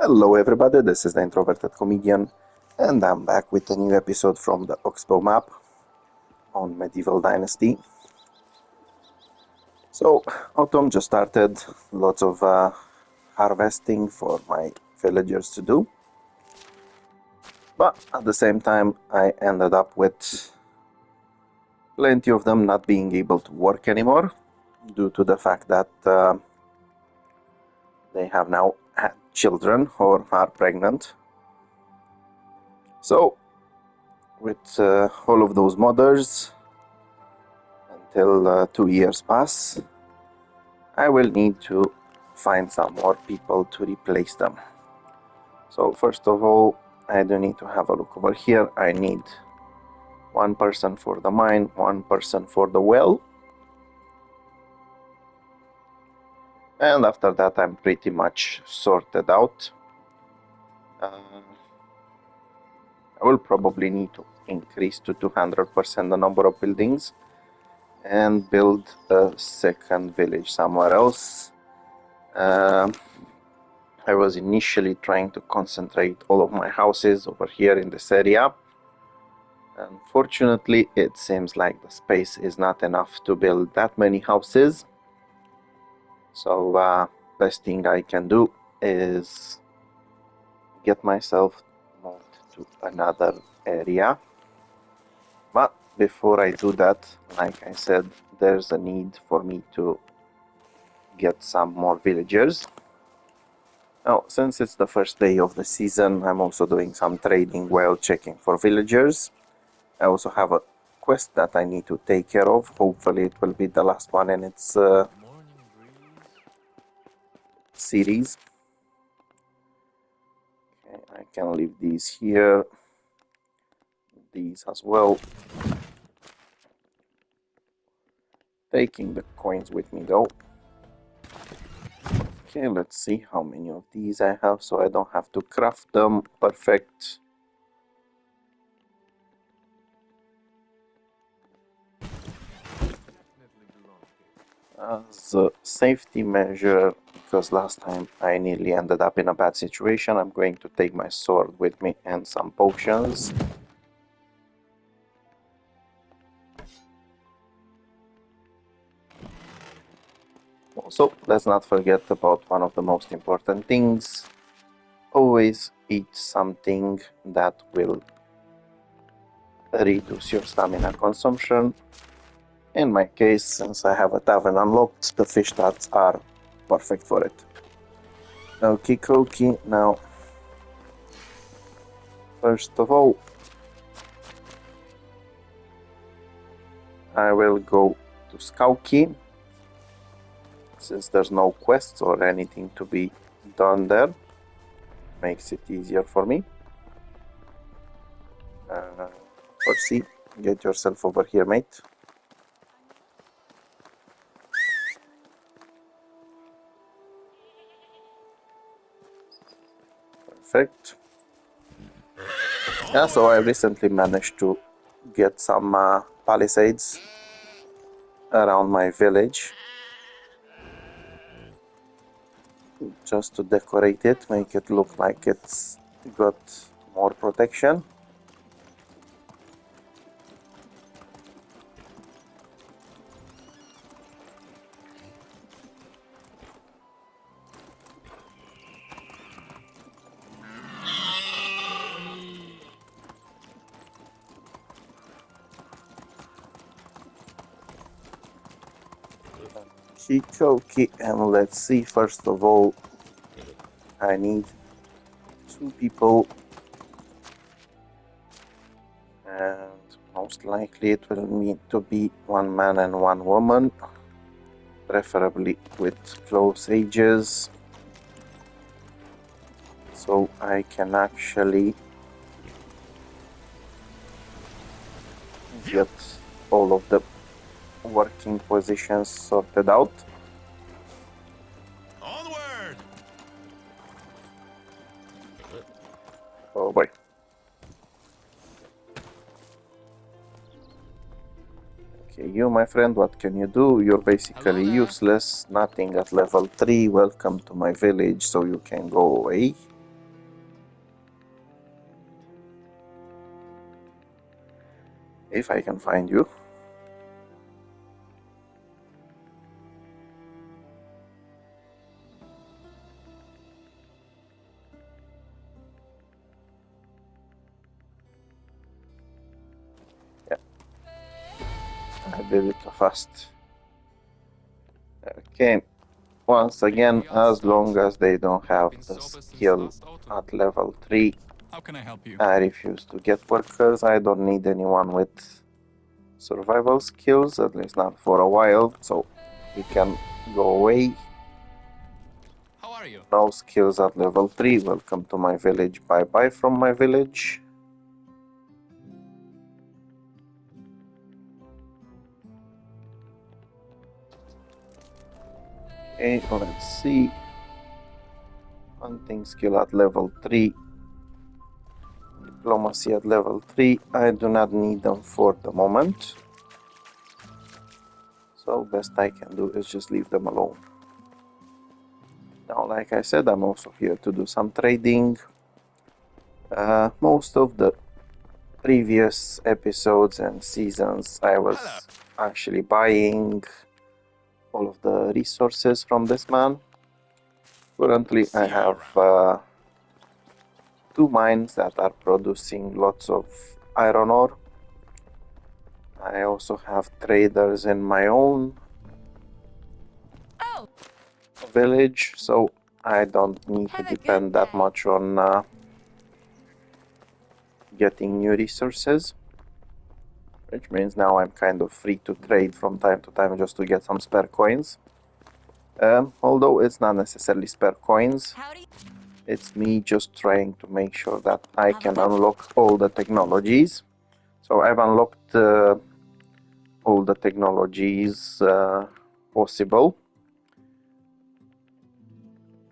Hello everybody, this is the Introverted Comedian, and I'm back with a new episode from the Oxbow Map on Medieval Dynasty. So, autumn just started, lots of harvesting for my villagers to do. But at the same time, I ended up with plenty of them not being able to work anymore due to the fact that they have now had children or are pregnant. So, with all of those mothers, until 2 years pass, I will need to find some more people to replace them. So first of all, I do need to have a look over here. I need one person for the mine, one person for the well. And after that, I'm pretty much sorted out. I will probably need to increase to 200% the number of buildings and build a second village somewhere else. I was initially trying to concentrate all of my houses over here in this area. Unfortunately, it seems like the space is not enough to build that many houses. So best thing I can do is get myself moved to another area. But before I do that, like I said, there's a need for me to get some more villagers. Now, since it's the first day of the season, I'm also doing some trading while checking for villagers. I also have a quest that I need to take care of. Hopefully it will be the last one in its series. Okay, I can leave these here. These as well. Taking the coins with me though. Okay, let's see how many of these I have so I don't have to craft them. Perfect. As a safety measure, because last time I nearly ended up in a bad situation, I'm going to take my sword with me and some potions. Also, let's not forget about one of the most important things. Always eat something that will reduce your stamina consumption. In my case, since I have a tavern unlocked, the fish tarts are perfect for it. Okie dokie, now, first of all, I will go to Skauki, since there's no quests or anything to be done there. Makes it easier for me. Horsey, get yourself over here, mate. Perfect. Yeah, so I recently managed to get some palisades around my village. Just to decorate it, make it look like it's got more protection. Okay, and let's see, first of all, I need 2 people, and most likely it will need to be 1 man and 1 woman, preferably with close ages, so I can actually get all of the working positions sorted out. Onward! Oh boy. Okay, you, my friend, what can you do? You're basically useless, nothing at level 3. Welcome to my village, so you can go away. If I can find you. Yeah, I did it too fast. Okay, once again, as long as they don't have the skill at level 3, How can I help you? I refuse to get workers. I don't need anyone with survival skills, at least not for a while, so we can go away. How are you? No skills at level 3. Welcome to my village. Bye bye from my village. Okay, let's see. Hunting skill at level 3. Diplomacy at level 3. I do not need them for the moment. So best I can do is just leave them alone. Now, like I said, I'm also here to do some trading. Most of the previous episodes and seasons, I was actually buying all of the resources from this man. Currently, I have 2 mines that are producing lots of iron ore. I also have traders in my own village, so I don't need to depend that much on getting new resources, which means now I'm kind of free to trade from time to time just to get some spare coins. Although it's not necessarily spare coins, it's me just trying to make sure that I can unlock all the technologies. So I've unlocked all the technologies possible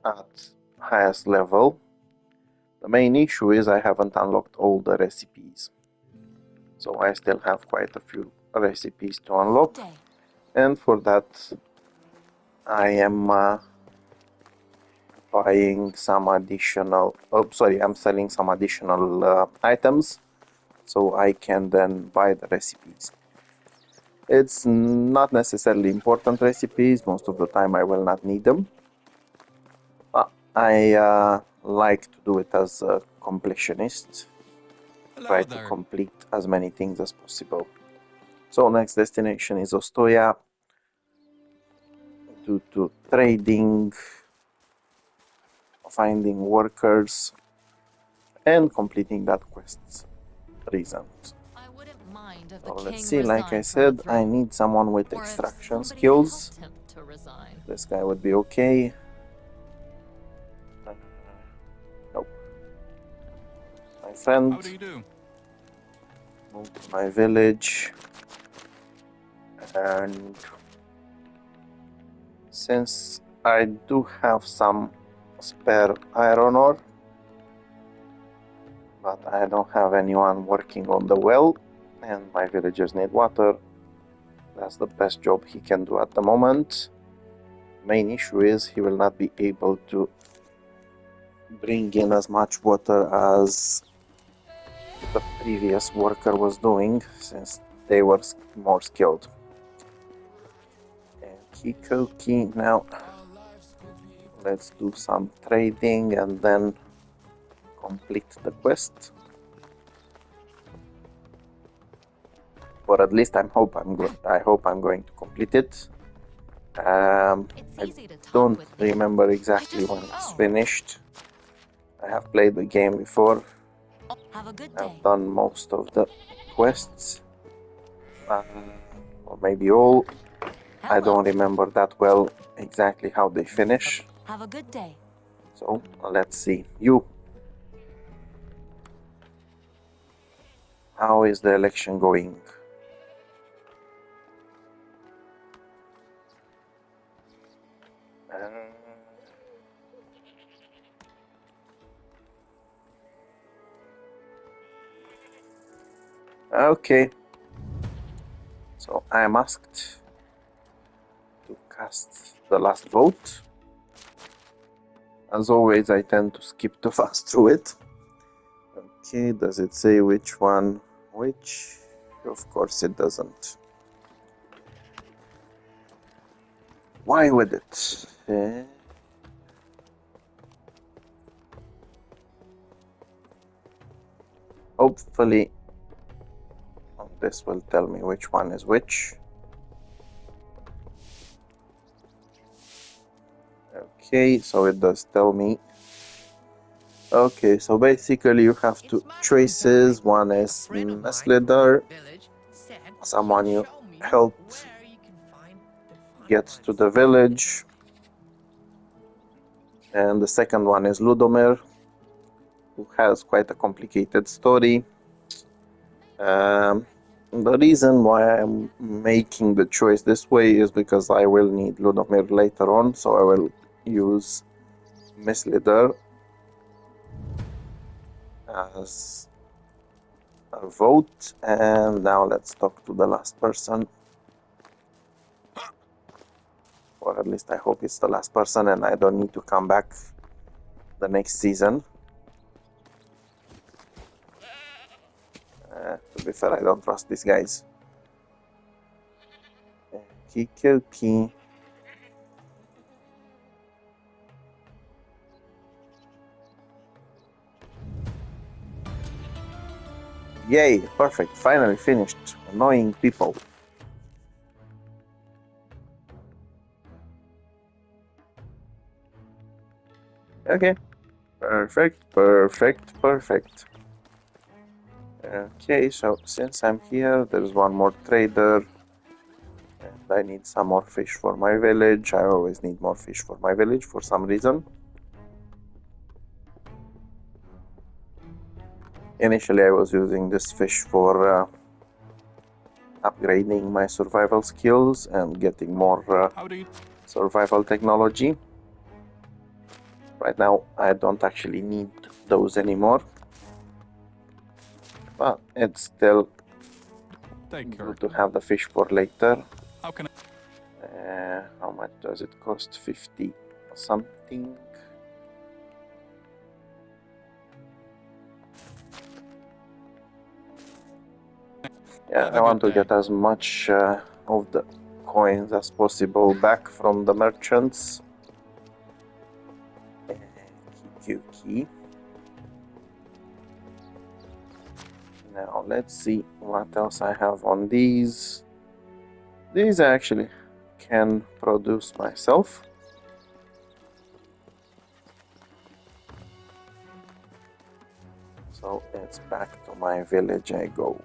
at highest level. The main issue is I haven't unlocked all the recipes. So I still have quite a few recipes to unlock. And for that, I am buying some additional... I'm selling some additional items, so I can then buy the recipes. It's not necessarily important recipes. Most of the time I will not need them. I like to do it as a completionist. Try to complete as many things as possible. So next destination is Ostoya. Due to trading, finding workers, and completing that quest reasons. So let's see, like I said, I need someone with extraction skills. This guy would be okay. Nope. My friend. How do you do? Move to my village. And since I do have some spare iron ore, but I don't have anyone working on the well, and my villagers need water, that's the best job he can do at the moment. Main issue is he will not be able to bring in as much water as the previous worker was doing, since they were more skilled. And Kikoki, now let's do some trading and then complete the quest. Or at least I hope I'm going to complete it. I don't remember exactly when it's finished. I have played the game before. I've done most of the quests, or maybe all. I don't remember that well exactly how they finish. Have a good day. So let's see. You. How is the election going? Okay. So I am asked to cast the last vote. As always, I tend to skip too fast through it. Okay, does it say which one? Which? Of course it doesn't. Why would it? Hopefully this will tell me which one is which. Okay, so it does tell me. Okay, so basically you have two choices. One is mess leader, someone you helped get to the village, and the second one is Ludomir, who has quite a complicated story. The reason why I'm making the choice this way is because I will need Ludomir later on, so I will use Misleader as a vote. And now let's talk to the last person. Or at least I hope it's the last person and I don't need to come back the next season. To be fair, I don't trust these guys. Key. Yay, perfect, finally finished. Annoying people. Okay, perfect. Okay, so since I'm here, there's one more trader. And I need some more fish for my village. I always need more fish for my village for some reason. Initially, I was using this fish for upgrading my survival skills and getting more survival technology. Right now, I don't actually need those anymore. But it's still good to have the fish for later. How can How much does it cost? 50 something. Yeah, I want to get as much of the coins as possible back from the merchants. Key. Now let's see what else I have on these. These I actually can produce myself. So it's back to my village I go.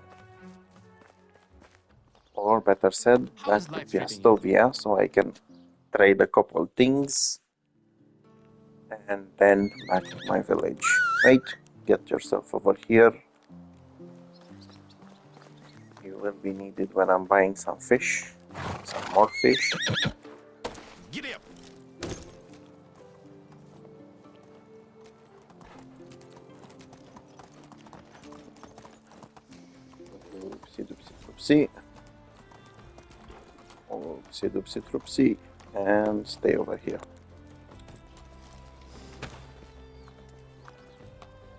Or better said, back to Piastovia, so I can trade a couple things. And then back to my village. Wait, get yourself over here. You will be needed when I'm buying some fish. Some more fish. Giddy up. Oopsie. Oopsie. And stay over here.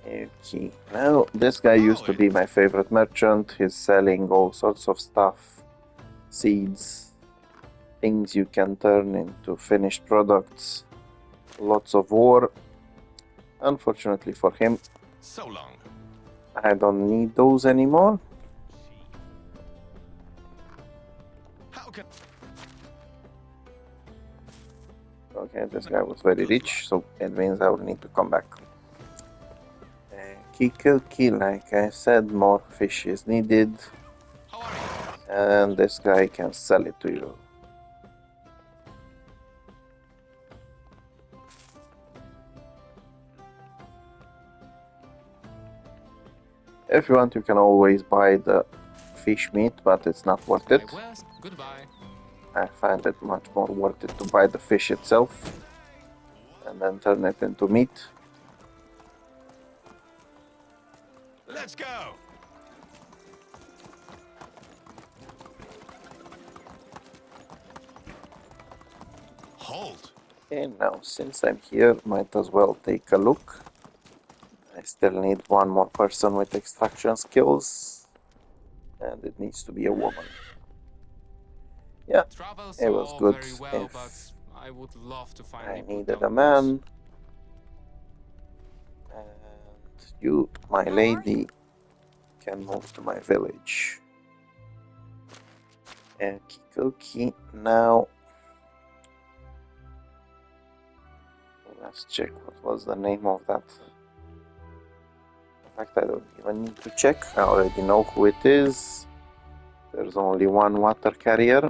Okay, now this guy used to be my favorite merchant. He's selling all sorts of stuff, seeds, things you can turn into finished products, lots of war. Unfortunately for him, so long. I don't need those anymore. Okay, this guy was very rich, so it means I will need to come back. Key, like I said, more fish is needed. And this guy can sell it to you. If you want, you can always buy the fish meat, but it's not worth it. Goodbye. I find it much more worth it to buy the fish itself and then turn it into meat. Let's go. Hold. Okay, now since I'm here, might as well take a look. I still need one more person with extraction skills. And it needs to be a woman. Yeah, Travel's it was all good very well, but if I would love to I finally put needed down a roots. man. And you, my How are lady, you? can move to my village. And Kikoki, now let's check what was the name of that. In fact, I don't even need to check. I already know who it is. There's only one water carrier.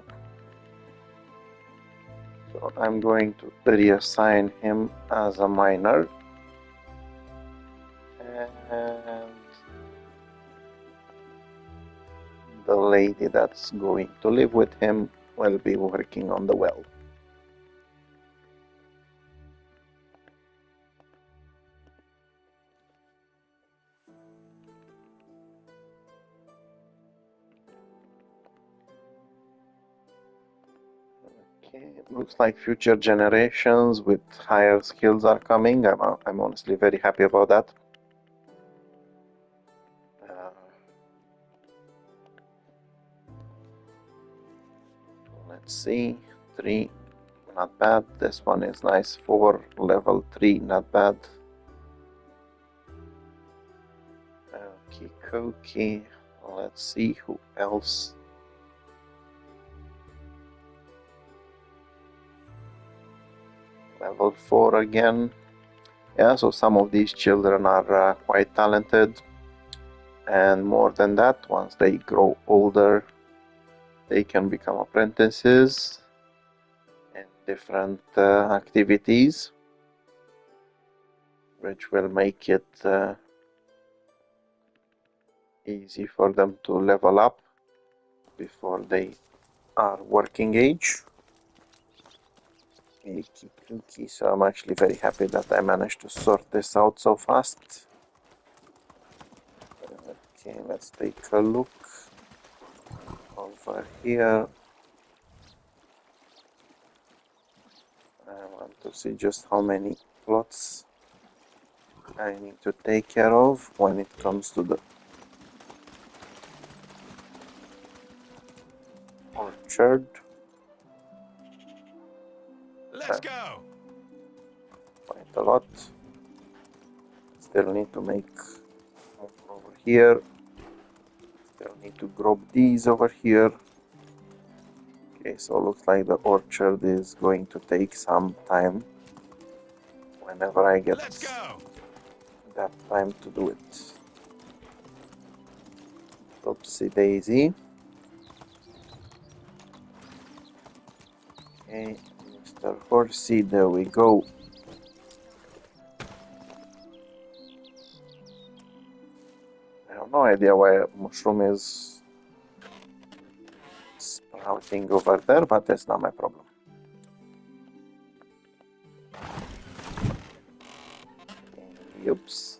So I'm going to reassign him as a miner. And the lady that's going to live with him will be working on the well. Okay, looks like future generations with higher skills are coming. I'm honestly very happy about that. Let's see, 3, not bad. This one is nice. 4, level 3, not bad. Okay, Koki. Let's see who else. Level 4 again. Yeah, so some of these children are quite talented. And more than that, once they grow older, they can become apprentices in different activities, which will make it easy for them to level up before they are working age. Okay, so I'm actually very happy that I managed to sort this out so fast. Okay, let's take a look over here. I want to see just how many plots I need to take care of when it comes to the orchard. Let's go! Quite a lot. Still need to make more over here. Still need to grab these over here. Okay, so looks like the orchard is going to take some time whenever I get Let's go! that time to do it. Oopsie daisy. Okay, Mr. Horsey, there we go. I have no idea why a mushroom is sprouting over there, but that's not my problem. Oops.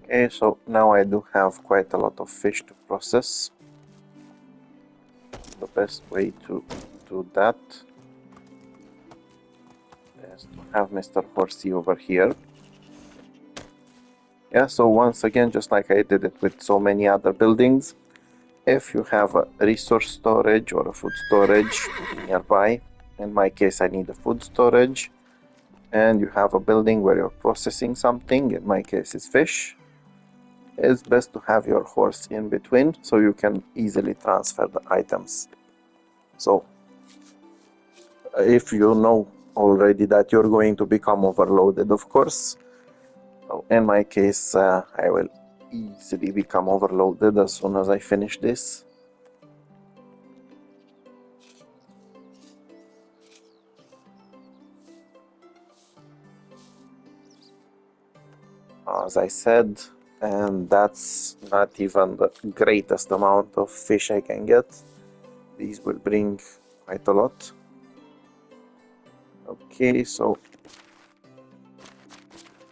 Okay, so now I do have quite a lot of fish to process. The best way to do that is to have Mr. Horsey over here. Yeah, so once again, just like I did it with so many other buildings, if you have a resource storage or a food storage nearby, in my case I need a food storage, and you have a building where you're processing something, in my case it's fish, it's best to have your horse in between so you can easily transfer the items. So if you know already that you're going to become overloaded, of course, so in my case I will easily become overloaded as soon as I finish this. As I said, and that's not even the greatest amount of fish I can get. These will bring quite a lot. Okay, so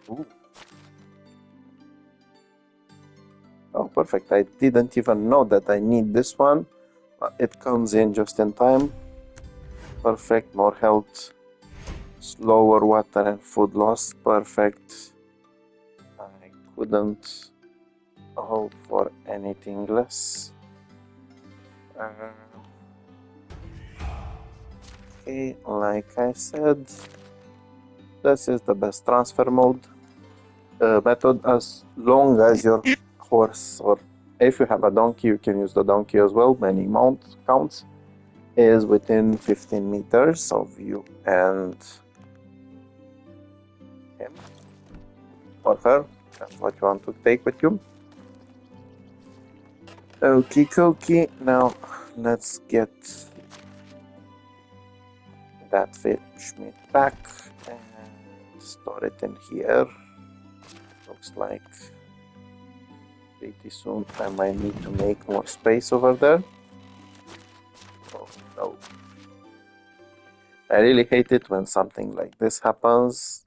ooh. Oh, perfect. I didn't even know that I need this one, but it comes in just in time. Perfect, more health. slower water and food loss. Perfect. I couldn't hope for anything less. Okay, like I said, this is the best transfer method, as long as your horse, or if you have a donkey, you can use the donkey as well. Many mount counts is within 15 meters of you and him or her. That's what you want to take with you. Okie dokie. Now let's get that fish meat back and store it in here. Looks like pretty soon I might need to make more space over there. Oh no. I really hate it when something like this happens.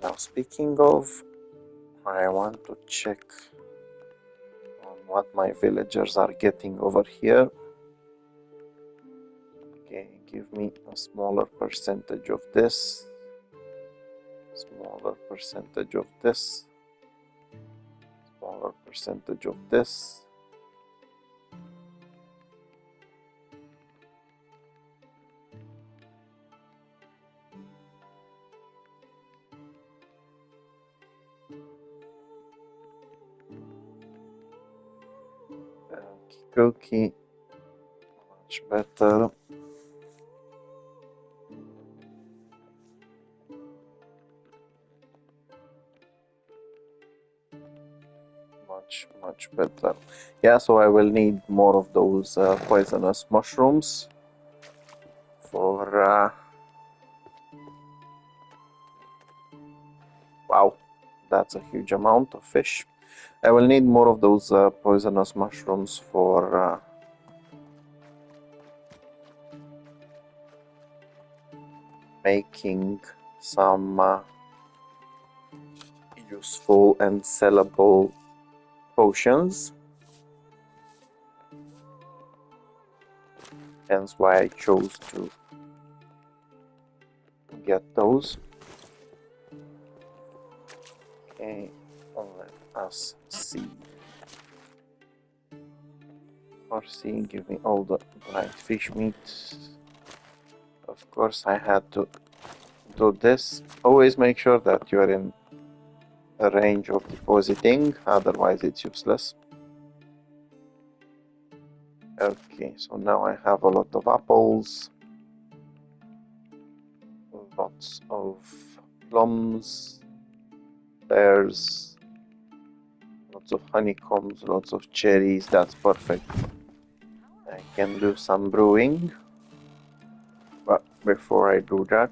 Now speaking of, I want to check on what my villagers are getting over here. Okay, give me a smaller percentage of this. Smaller percentage of this. Smaller percentage of this. Okie, much better. Much better. Yeah, so I will need more of those poisonous mushrooms for wow, that's a huge amount of fish. I will need more of those poisonous mushrooms for making some useful and sellable potions. Hence why I chose to get those. Okay, let us see. Horsey, give me all the dried fish meat. Of course, I had to do this. Always make sure that you are in a range of depositing, otherwise it's useless. Okay, so now I have a lot of apples, lots of plums, pears, lots of honeycombs, lots of cherries. That's perfect. I can do some brewing, but before I do that,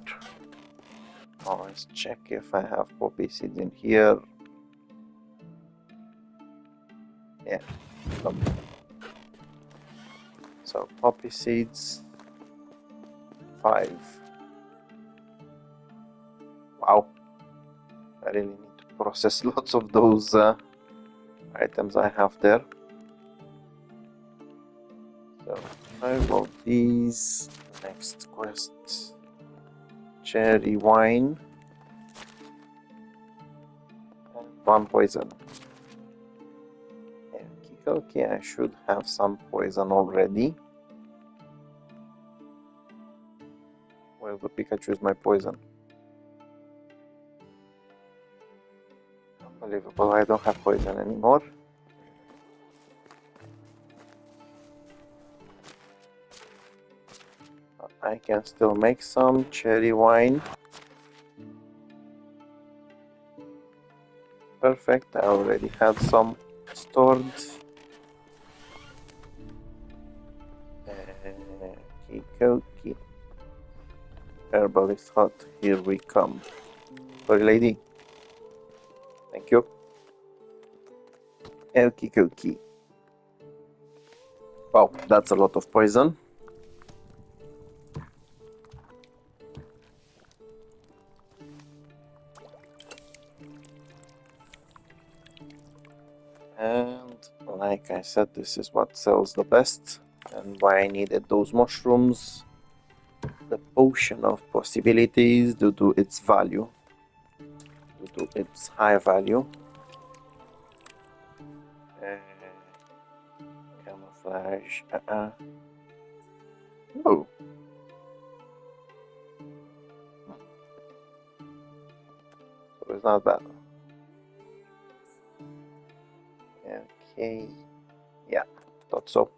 let's check if I have poppy seeds in here. Yeah, lovely. So poppy seeds, 5. Wow, I really need to process lots of those items I have there. So 5 of these. Next quest, cherry wine and 1 poison. Okay, I should have some poison already. Where the Pikachu is my poison? Unbelievable, I don't have poison anymore. I can still make some cherry wine. Perfect, I already had some stored. Okay. Herbalist hut, here we come. Sorry, lady. Thank you. Okie. Wow, that's a lot of poison. And like I said, this is what sells the best. and why I needed those mushrooms. The potion of possibilities due to its value, due to its high value. Camouflage. Oh. So it's not bad. Okay. Yeah, thought so.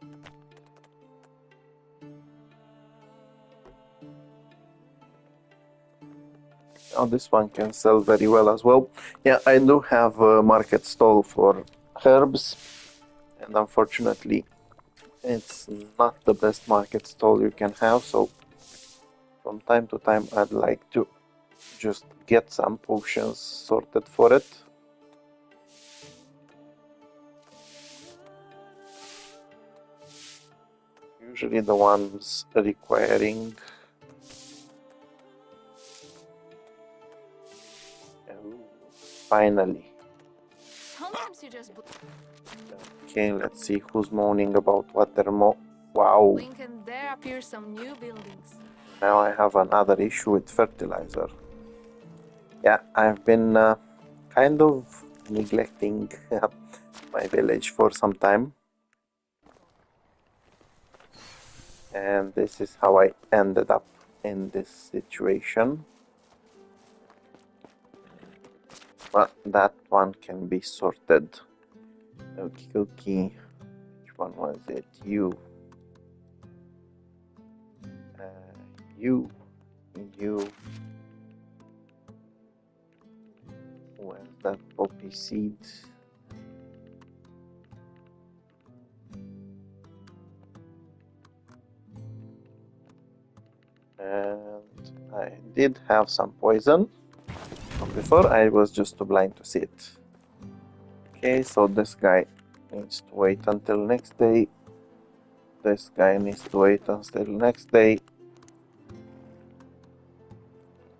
Now this one can sell very well as well. Yeah, I do have a market stall for herbs, and unfortunately it's not the best market stall you can have, so from time to time I'd like to just get some potions sorted for it. Usually the ones requiring finally. Sometimes you just Okay, let's see who's moaning about water mo. Wow, blink and there appear some new buildings. now I have another issue with fertilizer. Yeah, I've been kind of neglecting my village for some time. And this is how I ended up in this situation. But that one can be sorted. Okie dokie. Which one was it? You. You. Where's that poppy seed? And I did have some poison from before. I was just too blind to see it. Okay, so this guy needs to wait until next day. This guy needs to wait until next day.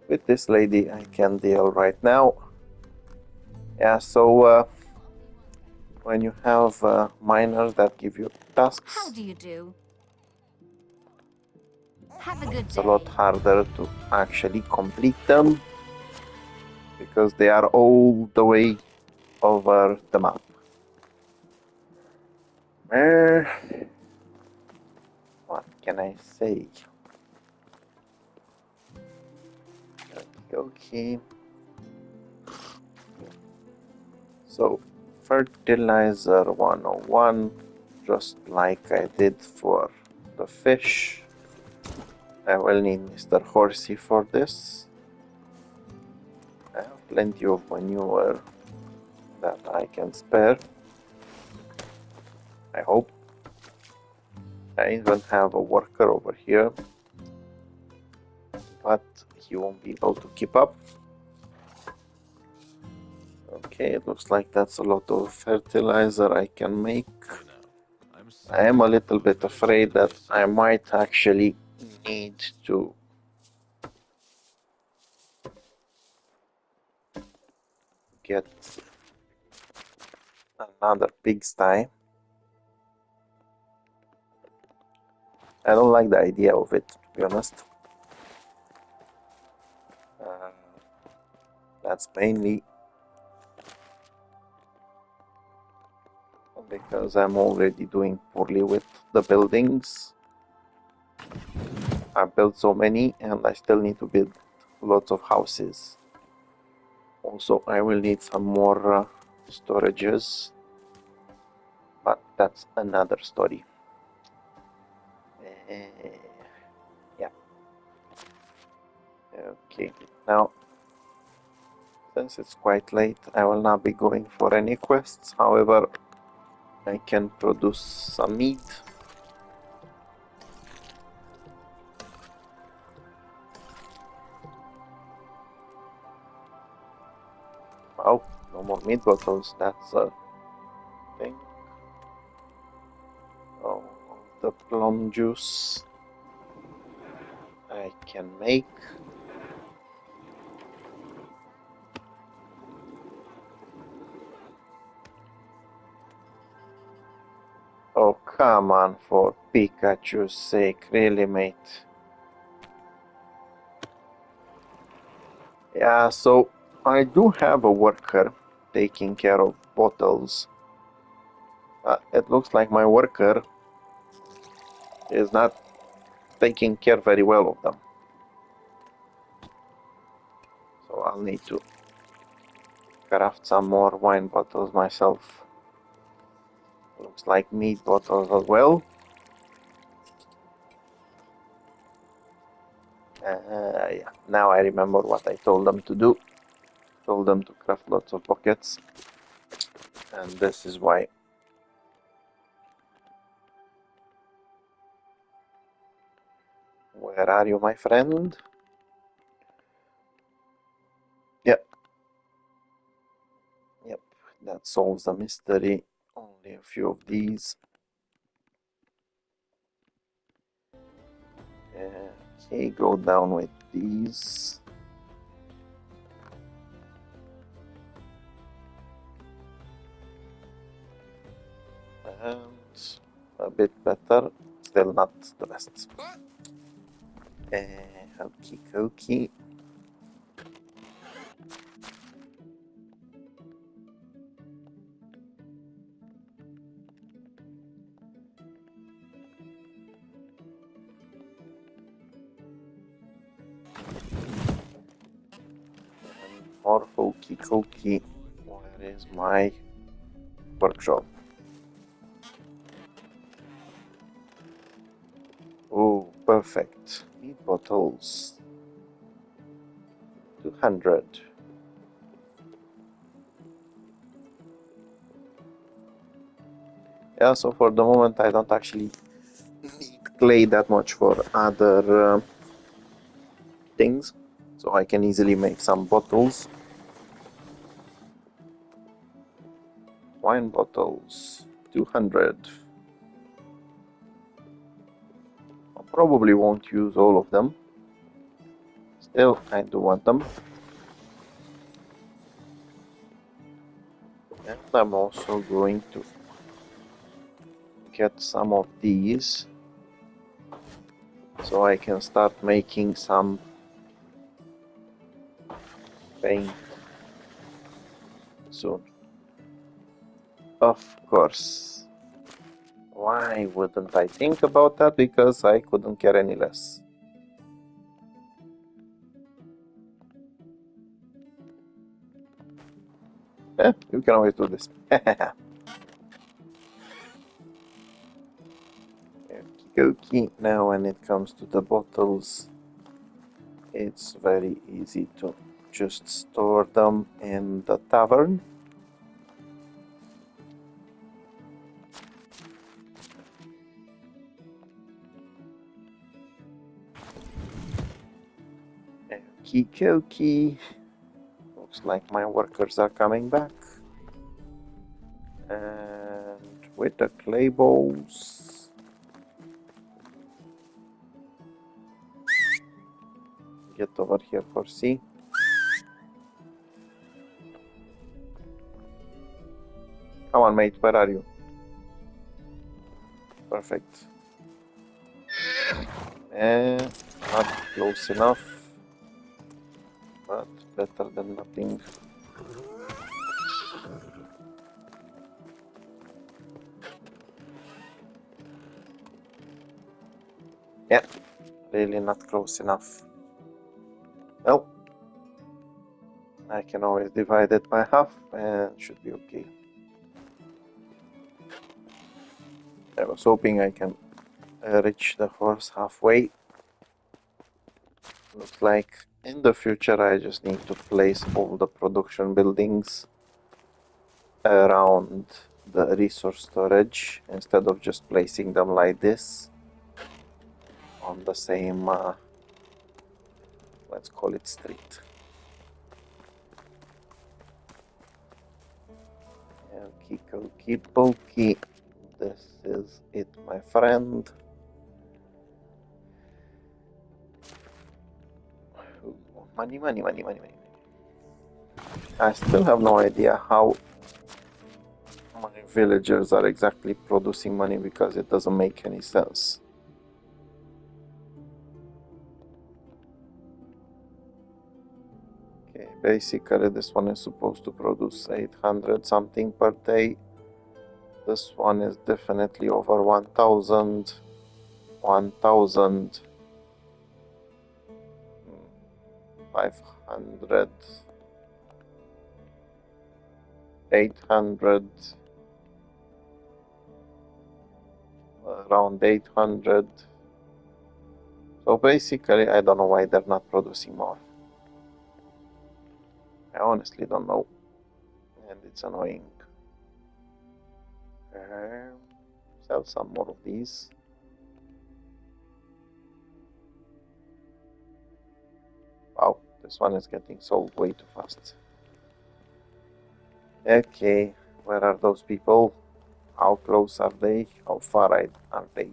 With this lady I can deal right now. Yeah, so when you have miners that give you tasks, How do you do? Have a good it's a day. lot harder to actually complete them because they are all the way over the map. What can I say? Okay. So, fertilizer 101, just like I did for the fish. I will need Mr. Horsey for this. I have plenty of manure that I can spare. I hope. I even have a worker over here, but he won't be able to keep up. Okay, it looks like that's a lot of fertilizer I can make. I am a little bit afraid that I might actually need to get another pigsty. I don't like the idea of it, to be honest. That's mainly because I'm already doing poorly with the buildings. I built so many and I still need to build lots of houses. Also, I will need some more storages, but that's another story. Yeah. Okay, now since it's quite late, I will not be going for any quests. However, I can produce some meat. Oh, no more meat bottles, that's a thing. Oh, the plum juice I can make. Oh, Come on, for Pikachu's sake, really, mate. Yeah, so I do have a worker taking care of bottles. It looks like my worker is not taking care very well of them. So I'll need to craft some more wine bottles myself. Looks like meat bottles as well. Yeah, now I remember what I told them to do. Told them to craft lots of buckets. And this is why. Where are you, my friend? Yep. Yep. That solves the mystery. Only a few of these. Okay, go down with these. And a bit better. Still not the best. Okie dokie. More hokey cokey. Where is my workshop? Oh, perfect. Meat bottles. 200. Yeah, so for the moment I don't actually need clay that much for other things. So I can easily make some bottles. Wine bottles. 200. I probably won't use all of them. Still, I do want them. And I'm also going to get some of these so I can start making some paint soon. Of course. Why wouldn't I think about that? Because I couldn't care any less. You can always do this. Okey-dokey. Now when it comes to the bottles, it's very easy to just store them in the tavern. Okey-dokey. Looks like my workers are coming back. And with the clay bowls. Get over here for C. Come on, mate, where are you? Perfect. Not close enough, but better than nothing. Yeah, really not close enough. Well, I can always divide it by half and should be okay. I was hoping I can reach the horse halfway. Looks like in the future I just need to place all the production buildings around the resource storage instead of just placing them like this on the same, let's call it street. Okie dokie pokey. This is it, my friend. Money, money, money, money, money. I still have no idea how my villagers are exactly producing money because it doesn't make any sense. Okay, basically this one is supposed to produce 800 something per day. This one is definitely over 1000, 500, 800, around 800. So basically, I don't know why they're not producing more. I honestly don't know, and it's annoying. Sell some more of these. Wow, this one is getting sold way too fast. Okay, where are those people? How close are they? How far are they?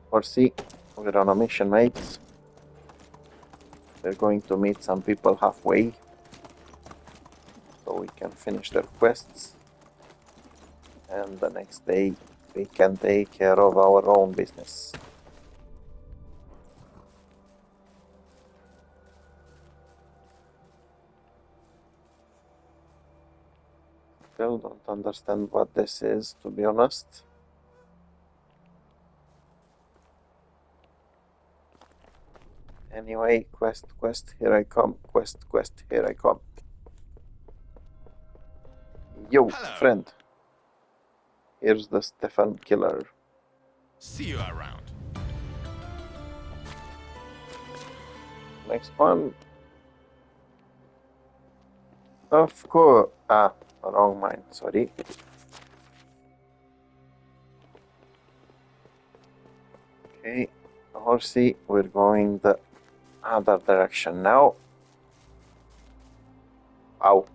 Horsey, we're on a mission, mate. We're going to meet some people halfway so we can finish their quests. And the next day we can take care of our own business. Still don't understand what this is, to be honest. Anyway, quest, here I come. Quest, here I come. Yo, Hello. friend. Here's the Stefan killer. See you around. Next one. Of course. Ah, wrong mine, sorry. Okay, Horsey, we're going the other direction now. Ow.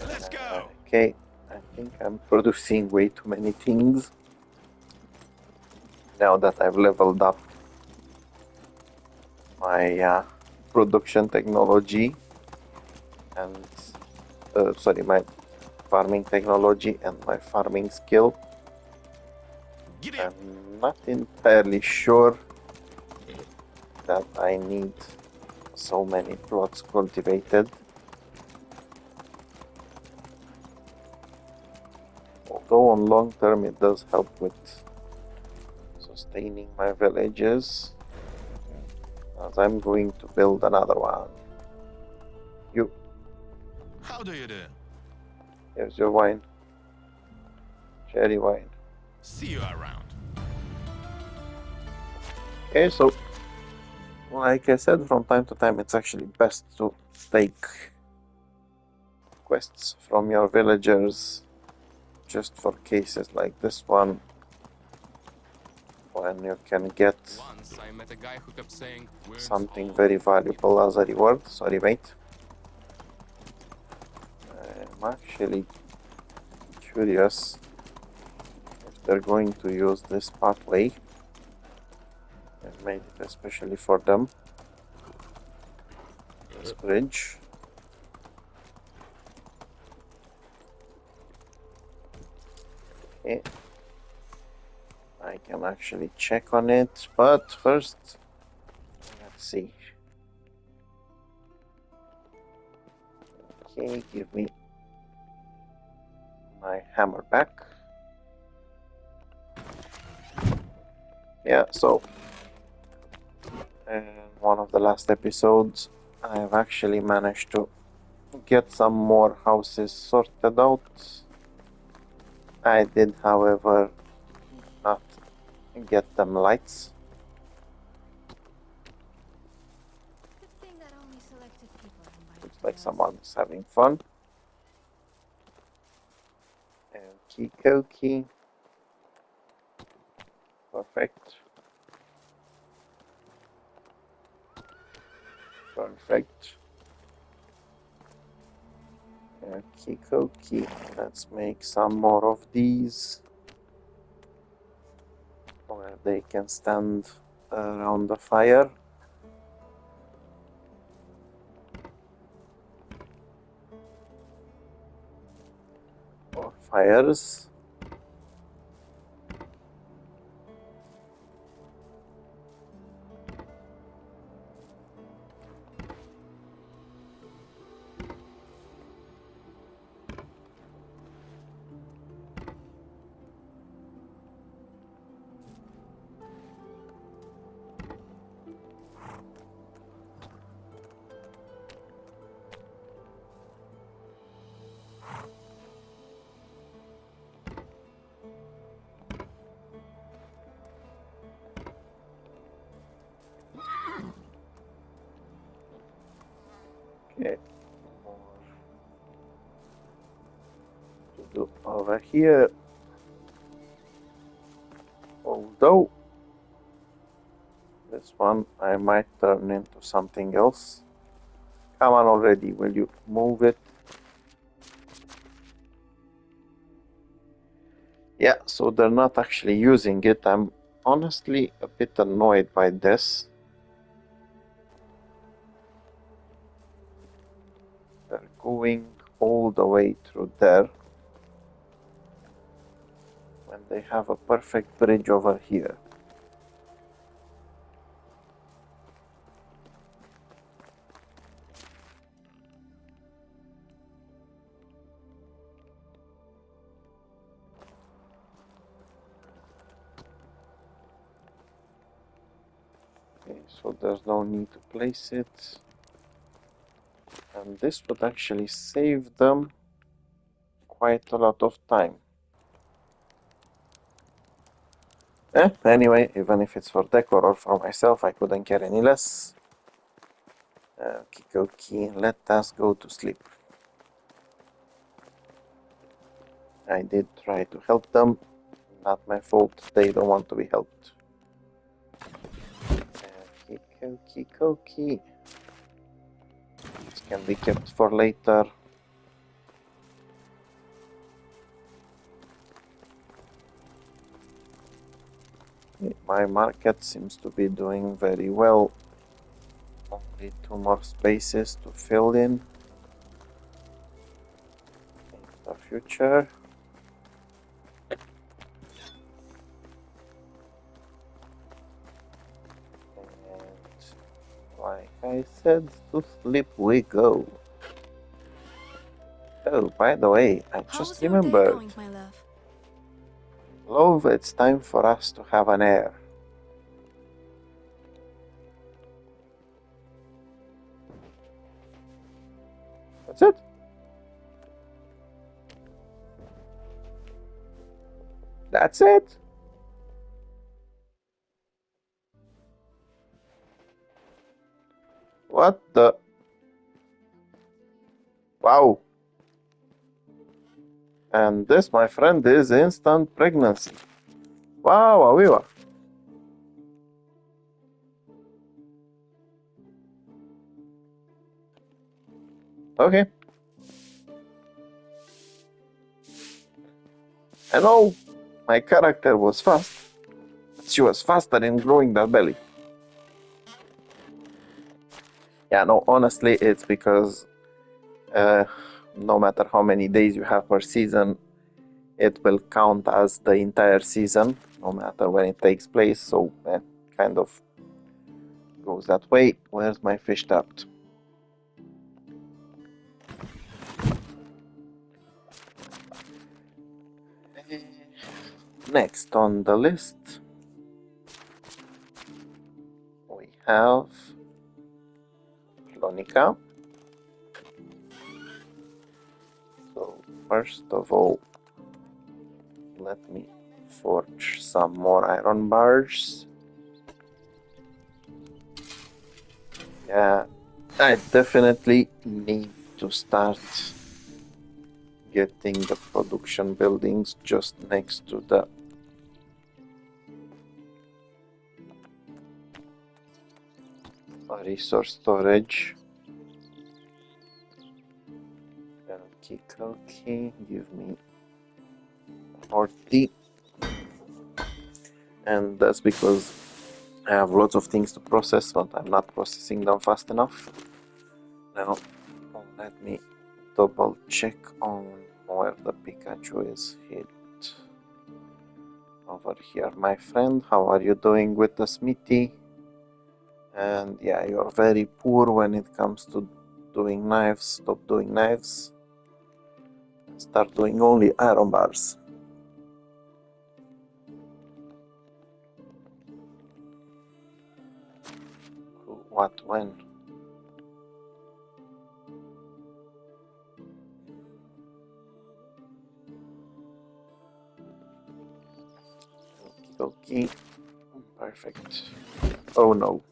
Let's go. Okay, I think I'm producing way too many things. Now that I've leveled up my production technology and sorry, my farming technology and my farming skill. Get in. I'm not entirely sure that I need so many plots cultivated. Although on long term it does help with sustaining my villages, as I'm going to build another one. You, How do you do? here's your wine. Cherry wine. See you around. Okay, so like I said, from time to time it's actually best to take quests from your villagers just for cases like this one, when you can get Once I met a guy who kept saying something very valuable as a reward. Sorry, mate. I'm actually curious if they're going to use this pathway. I've made it especially for them. This bridge. Okay. I can actually check on it, but first, let's see. Okay, give me my hammer back. Yeah, so in one of the last episodes, I have actually managed to get some more houses sorted out. I did, however, not get them lights. Good thing that only selected people invited Looks to like us. someone's having fun. Okie dokie. Perfect. Perfect. Okie dokie. Let's make some more of these where they can stand around the fire. fires. Okay, more to do over here. Although this one I might turn into something else. Come on already, will you move it? Yeah, so they're not actually using it. I'm honestly a bit annoyed by this. They're going all the way through there when they have a perfect bridge over here. Okay, so there's no need to place it. And this would actually save them quite a lot of time. Anyway, even if it's for decor or for myself, I couldn't care any less. Okay, let us go to sleep. I did try to help them. Not my fault. They don't want to be helped. Okay. This can be kept for later. My market seems to be doing very well. Only 2 more spaces to fill in the future. And like I said, to sleep we go. Oh, by the way, I just remembered. Going, my love? Love, it's time for us to have an heir. That's it. That's it. What the? Wow. And this, my friend, is instant pregnancy. Wow, awiwa. Okay. I know my character was fast. She was faster in growing that belly. Yeah, no, honestly, it's because no matter how many days you have per season, it will count as the entire season, no matter when it takes place. So, kind of goes that way. Where's my fish trapped? Next on the list, we have Flonica. So, first of all, let me forge some more iron bars. Yeah, I definitely need to start getting the production buildings just next to the resource storage. Okay, give me 40. And that's because I have lots of things to process, but I'm not processing them fast enough. Now, let me double check on where the Pikachu is hid. Over here, my friend. How are you doing with the smithy? And yeah, you're very poor when it comes to doing knives. Stop doing knives. Start doing only iron bars. Who, what, when? Okay, perfect. Oh no.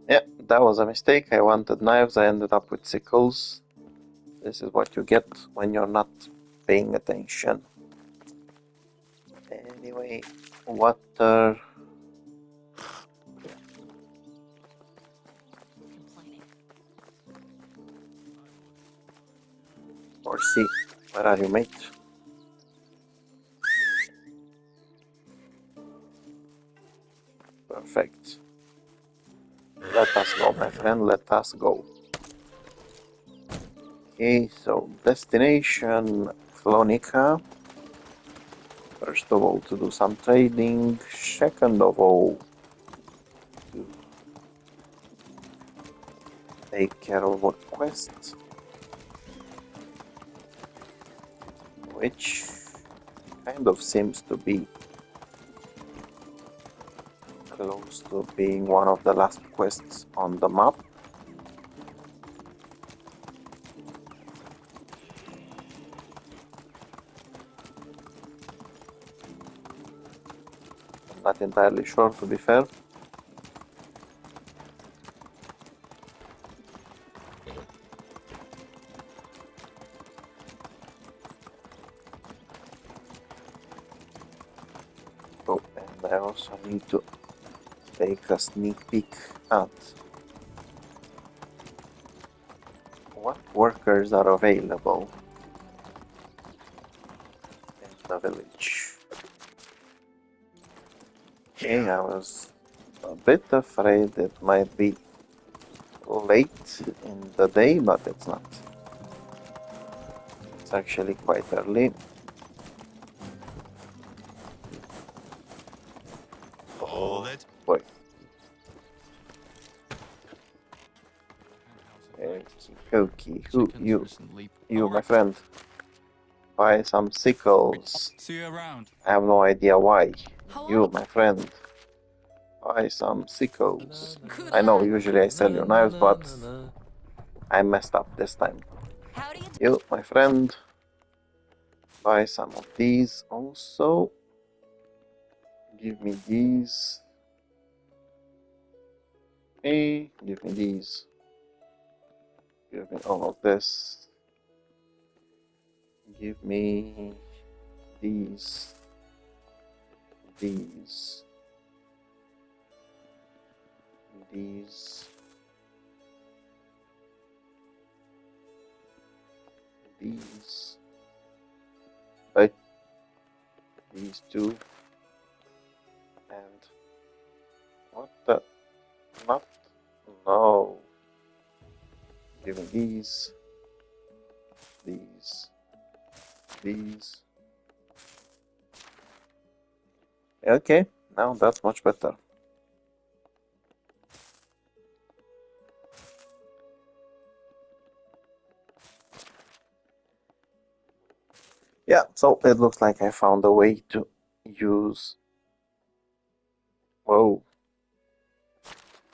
Yeah, that was a mistake. I wanted knives, I ended up with sickles. This is what you get when you're not paying attention. Anyway, water. Horsey, where are you, mate? Perfect. Let us go, my friend, let us go. Okay, so destination Flonica. First of all, to do some trading. Second of all, to take care of a quest, which kind of seems to be close to being one of the last quests on the map. I'm not entirely sure, to be fair. Oh, and I also need to take a sneak peek at what workers are available in the village. Okay, I was a bit afraid it might be late in the day, but it's not. It's actually quite early. Oh boy. Okay, who you? You, my friend. Buy some sickles. See you around. I have no idea why. How You, are my friend. Buy some sickles. Good I know lad. usually I sell you knives, but I messed up this time. How do you You, my friend. Buy some of these also. Give me these. Hey, give me these. Give me all of this. Give me these. These. These. These. Right. These two. And what the? Not. No. Give me these. These. These. Okay, now that's much better. Yeah, so it looks like I found a way to use... Whoa.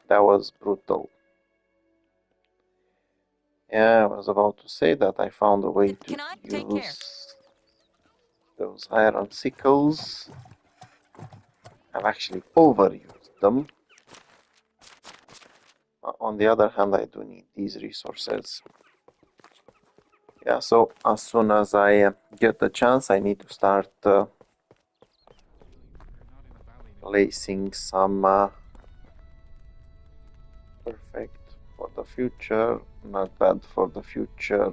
That was brutal. Yeah, I was about to say that I found a way to Can I take care? use those iron sickles. I've actually overused them. On the other hand, I do need these resources. Yeah, so as soon as I get the chance, I need to start placing some perfect for the future, not bad for the future,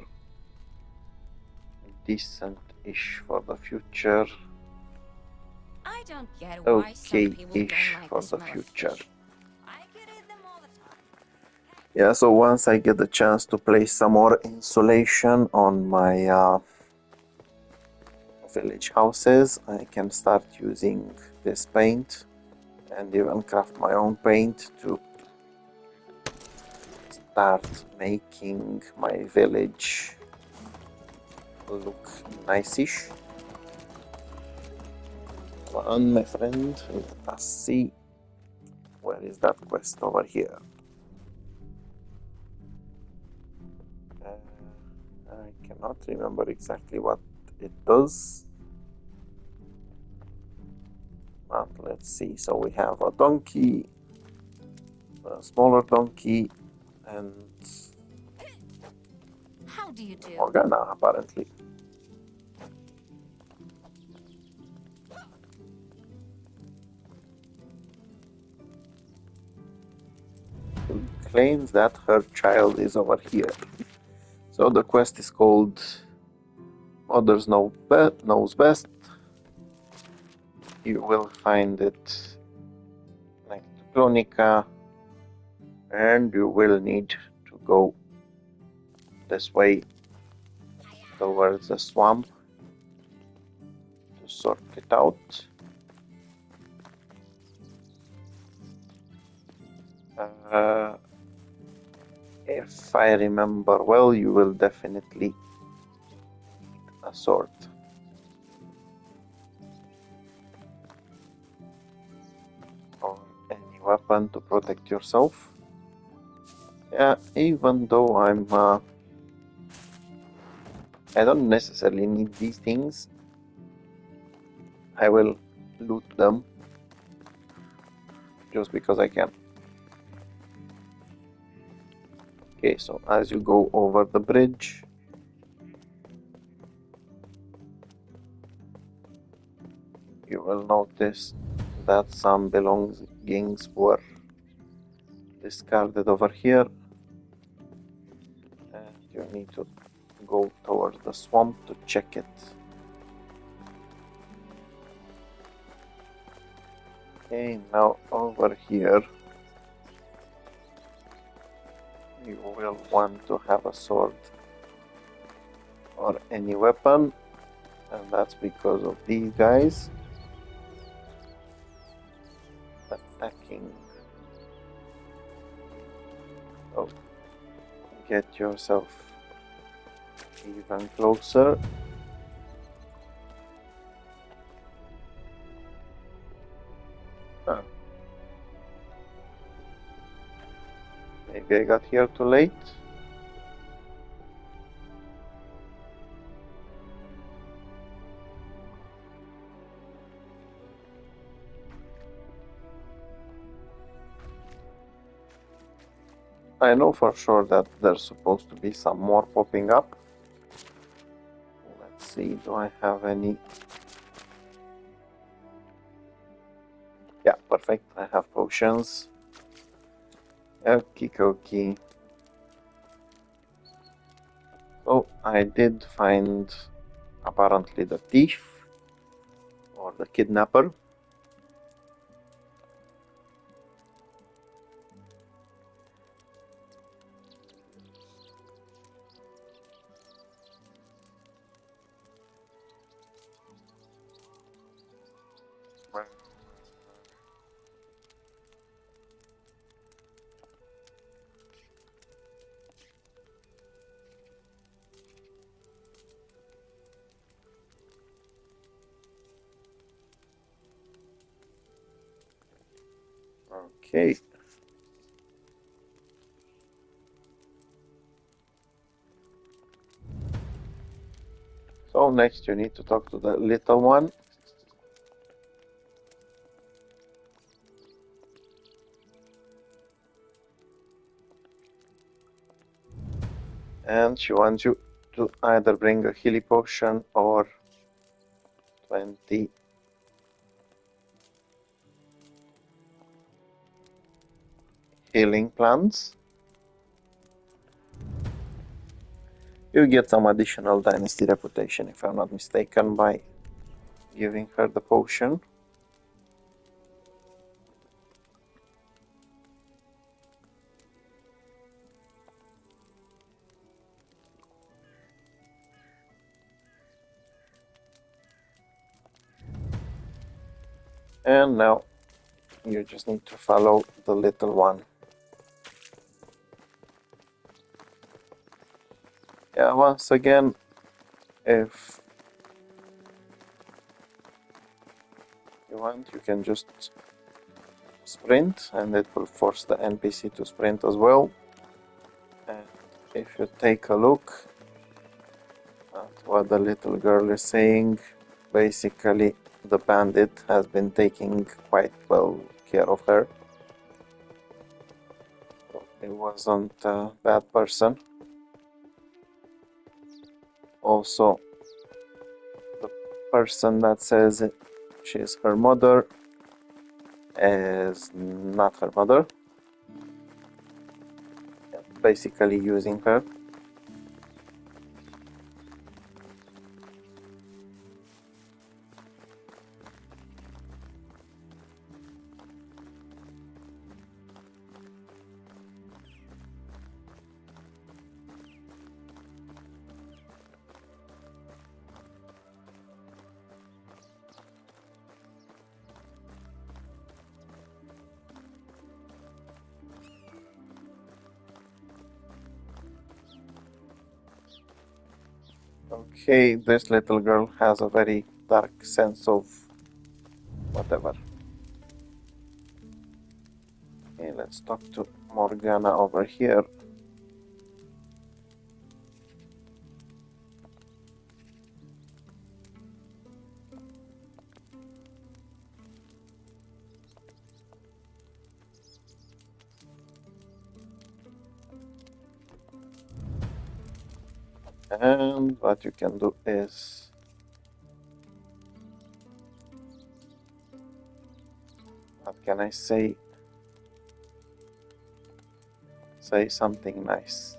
decent-ish for the future, I don't get why some people don't okay-ish like for the the smell of future. fish. I could eat them all the time. Yeah, so once I get the chance to place some more insulation on my village houses, I can start using this paint and even craft my own paint to start making my village look nice-ish. Come on, my friend, let us see. Where is that quest over here? I cannot remember exactly what it does. But let's see. So we have a donkey, a smaller donkey, and How do you do? Morgana, apparently. Who claims that her child is over here. So the quest is called Others Knows Best. You will find it next to Chronica, and you will need to go this way towards the swamp to sort it out. If I remember well, you will definitely need a sword. Or any weapon to protect yourself. Yeah, even though I don't necessarily need these things, I will loot them just because I can. Okay, so as you go over the bridge, you will notice that some belongings were discarded over here, and you need to go towards the swamp to check it. Okay, now over here you will want to have a sword or any weapon, and that's because of these guys attacking. So get yourself even closer. Ah, maybe I got here too late. I know for sure that there's supposed to be some more popping up. Let's see, do I have any? Yeah, perfect. I have potions. Okie dokie. So I did find apparently the thief or the kidnapper. Okay. So next you need to talk to the little one. And she wants you to either bring a healing potion or 20 healing plants. You get some additional dynasty reputation, if I'm not mistaken, by giving her the potion. And now you just need to follow the little one. Yeah, once again, if you want, you can just sprint, and it will force the NPC to sprint as well. And if you take a look at what the little girl is saying, basically the bandit has been taking quite well care of her. So it wasn't a bad person. Also, the person that says she's her mother is not her mother, basically using her. Okay, this little girl has a very dark sense of whatever. Okay, let's talk to Morgana over here. And what you can do is what can I say? Say something nice.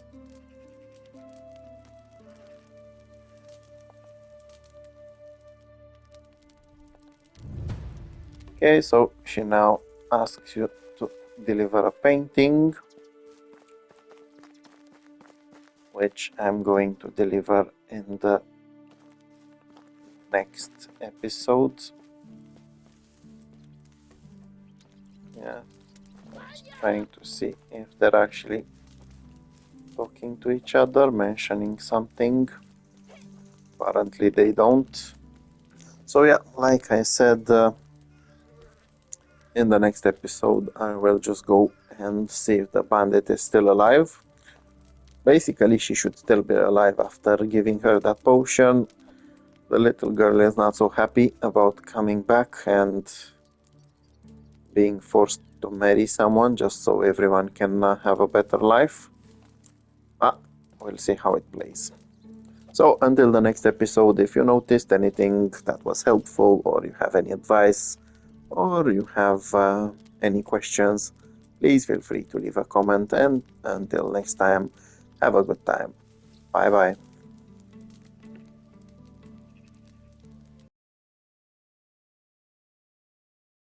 Okay, so she now asks you to deliver a painting, which I'm going to deliver in the next episode. Yeah, just trying to see if they're actually talking to each other, mentioning something. Apparently they don't. So yeah, like I said, in the next episode I will just go and see if the bandit is still alive. Basically, she should still be alive after giving her that potion. The little girl is not so happy about coming back and being forced to marry someone just so everyone can have a better life. But we'll see how it plays. So until the next episode, if you noticed anything that was helpful, or you have any advice, or you have any questions, please feel free to leave a comment. And until next time, have a good time. Bye bye.